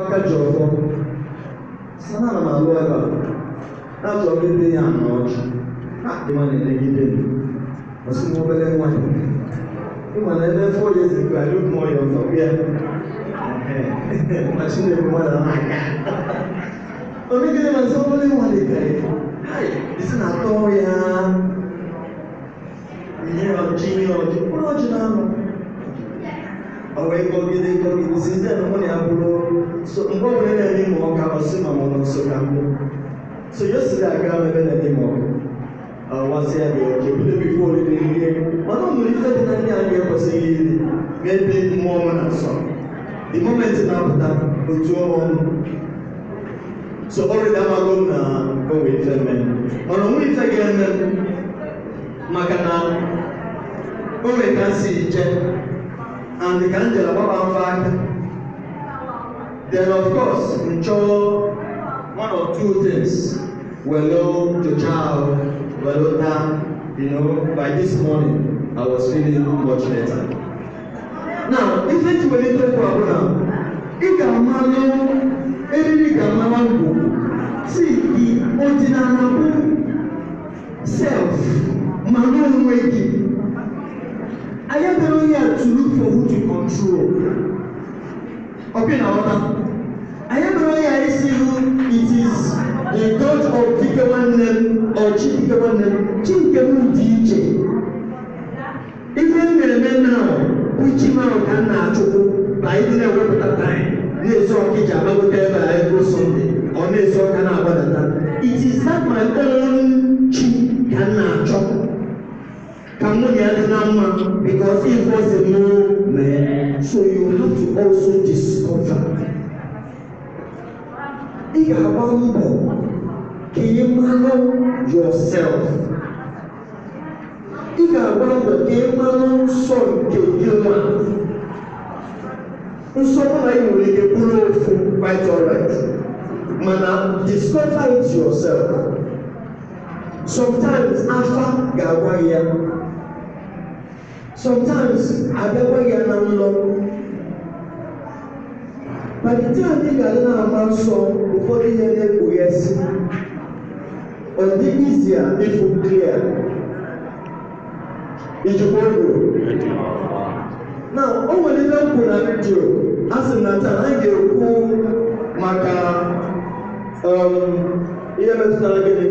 Wakajọfọ sana na malụ ebe a na-achọ ndị ya na ọchị ha dịma na-elegide m ọsị m obere nwa ịma na ebe 4 years ago I look more young for ya ma Chineke mmadụ na-aga omegide ma sị obere nwa dị ka ya isi na-atọ ya ihe ọjị mkpụrụ ọjị na-anọ ọwọ́ ịkọgide si ndị na mụna ya bụrụ mgbe ọ bụla na-eme ma ọka ọsị ma mụ nso ka mbụ so yosiri aga ebe na-eme ma ọka wasị ya dị ọjị ebido bifo olile ihe mana ọ nwere ife dị na ndị anyị ekwesịghị iri n'ebe mmụọ m na-asọ the moment na-apụta otu ọrụ so ọrịa amago m na o nwere ife mee mana onwe ife ga-eme maka na o nwere ka si je and the Angela Baba fact, then of course, ensure 1 or 2 things. Well, the child, well done, by this morning, I was feeling much better. Now, if it's a little problem, it can see the ordinary self, manual waking. I am not here to look for who to control. Okay, now, I am not here to see who it is the God of Kikawanem or Chikawanem, Chikamu DJ. Even the men now, which man can now, by the way, at time, they saw Kijama, whatever I go Sunday, or they saw Canada. It is not my own Chikana. Because it was a no man, so you have to also discover. Yourself. Quite alright. Man, discover it yourself. Sometimes Alpha Gawaya. Sometimes Agawaya Namlo. By the time they got an man song before they hear the yes, on the easier if you clear. It's a good now, over the long video, as a matter, I get Maka, here, let's not get a